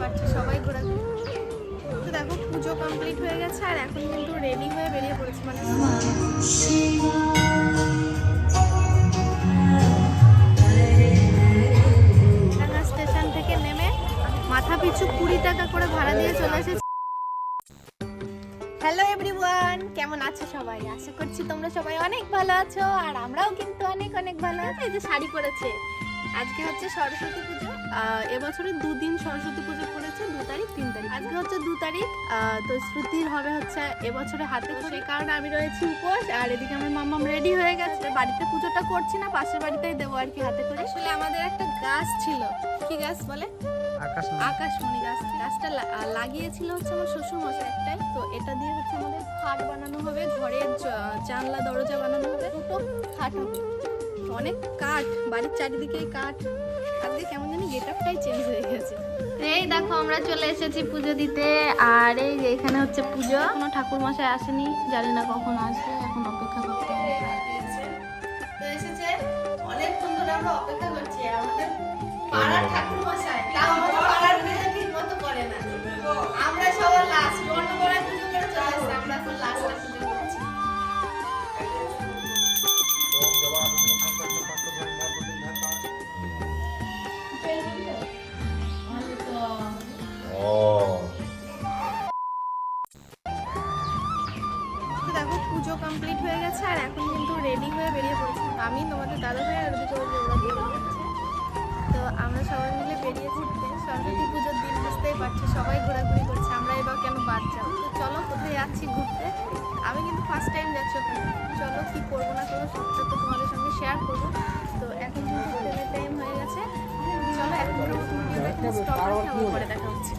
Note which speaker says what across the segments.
Speaker 1: পারছো সবাই ঘোরাঘুরি। তো দেখো পুজো কমপ্লিট হয়ে গেছে আর এখন কিন্তু রেডি হয়ে বেরিয়ে পড়েছে, মানে টাঙ্গা স্টেশন থেকে নেমে মাথা পিছু 20 টাকা করে ভাড়া দিয়ে চলে এসেছি। হ্যালো এভরিওয়ান, কেমন আছো সবাই? আশা করছি তোমরা সবাই অনেক ভালো আছো আর আমরাও কিন্তু অনেক অনেক ভালো আছি। এই যে শাড়ি পরেছে, আজকে হচ্ছে সরস্বতী পুজো। এবছরে দুদিন সরস্বতী পুজো পড়েছে, 2 তারিখ 3 তারিখ। আজকে হচ্ছে 2 তারিখ, তো শ্রুতির হবে হচ্ছে এবছরে হাতে খড়ি, সেই কারণে আমি রয়েছি উপোস। আর এদিকে আমার মাম্মাম রেডি হয়ে গেছে। বাড়িতে পুজোটা করছি না, পাশের বাড়িতেই দেবো আর কি হাতে করে। আসলে আমাদের একটা গাছ ছিল, কি গাছ বলে? আকাশমণি গাছ। গাছটা লাগিয়েছিল হচ্ছে আমার শ্বশুর মশাই একটাই। তো এটা দিয়ে হচ্ছে আমাদের খাট বানানো হবে, ঘরের জানলা দরজা বানানো হবে, দুটো খাট হবে। অনেক কাঠ, বাড়ির চারিদিকে কাঠ। আজকে কেমন জানি গেটআপটাই চেঞ্জ হয়ে গেছে। এই দেখো আমরা চলে এসেছি পুজো দিতে। আর এই যে এখানে হচ্ছে পুজো, কোনো ঠাকুর মশাই আসেনি, জানি না কখন আসবে, এখন অপেক্ষা করতে হবে। তো এসেছে, অনেকক্ষণ ধরে আমরা অপেক্ষা করছি আমাদের পাড়ার ঠাকুর মশাই। তাও আমাদের পাড়ার পুজো ঠিক মতো করে না, আমরা সবার লাস্ট অন্য পাড়ায় পুজো করে চলে আসছে, আমরা এখন লাস্টে পুজো করছি। দেখো পুজো কমপ্লিট হয়ে গেছে আর এখন কিন্তু রেডি হয়ে বেরিয়ে পড়েছি আমি, তোমাদের দাদা ভাই আর ওদিকে ওরা বেরিয়ে যাচ্ছে। তো আমরা সবাই মিলে বেরিয়ে ঘুরতে। সরস্বতী পুজোর দিন বুঝতেই পারছি, সবাই ঘোরাঘুরি করছে, আমরা এবার কেন বাদ যাবো। তো চলো কোথায় যাচ্ছি ঘুরতে। আমি কিন্তু ফার্স্ট টাইম যাচ্ছি ওখানে। চলো কি করবো না করবো সবটা তো তোমাদের সঙ্গে শেয়ার করবো। তো এখন কিন্তু ট্রেনের টাইম হয়ে গেছে, চলো এখন ভিডিওটা স্টপ করে দেখা হচ্ছে।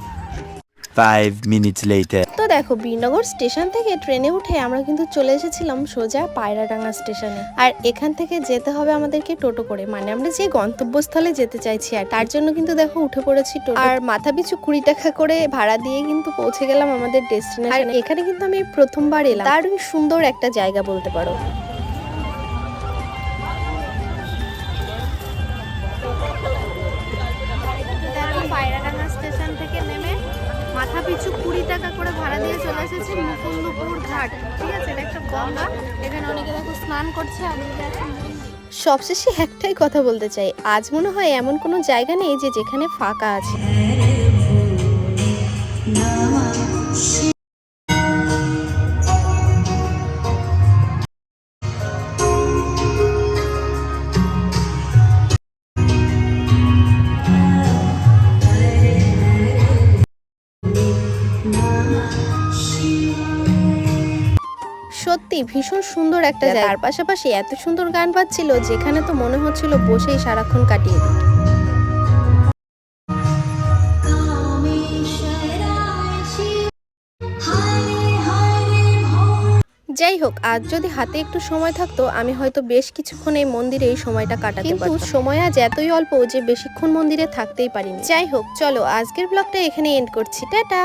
Speaker 2: 5 minutes later.
Speaker 1: তো দেখো বীরনগর স্টেশন থেকে ট্রেনে উঠে আমরা কিন্তু চলে এসেছিলাম সোজা পায়রাডাঙ্গা স্টেশনে। আর এখান থেকে যেতে হবে আমাদেরকে টোটো করে, মানে আমরা যে গন্তব্যস্থলে যেতে চাইছি আর তার জন্য কিন্তু দেখো উঠে পড়েছি টোটো। আর মাথা পিছু 20 টাকা করে ভাড়া দিয়ে কিন্তু পৌঁছে গেলাম আমাদের ডেস্টিনেশনে। আর এখানে কিন্তু আমি প্রথমবার এলাম, দারুণ সুন্দর একটা জায়গা বলতে পারো। পায়রাডাঙ্গা স্টেশন থেকে নেমে মাথা পিছু 20 টাকা করে ভাড়া দিয়ে চলে এসেছি মুকুন্দপুর ঘাট। ঠিক আছে, এটা একটা গঙ্গা, এখানে অনেকে দেখো স্নান করছে। সবশেষে একটাই কথা বলতে চাই, আজ মনে হয় এমন কোনো জায়গা নেই যে যেখানে ফাঁকা আছে। সত্যি ভীষণ সুন্দর একটা জায়গা, তার পাশাপাশি এত সুন্দর গান বাজছিল যেখানে তো মনে হচ্ছিল বসেই সারাক্ষণ কাটিয়ে দিই। যাই হোক, আজ যদি হাতে একটু সময় থাকতো আমি হয়তো বেশ কিছুক্ষণ এই মন্দিরে এই সময়টা কাটাতে পারতাম, কিন্তু সময় আজ এতই অল্প যে বেশিক্ষণ মন্দিরে থাকতেই পারিনি। যাই হোক, চলো আজকের ব্লগটা এখানে এন্ড করছি, টাটা।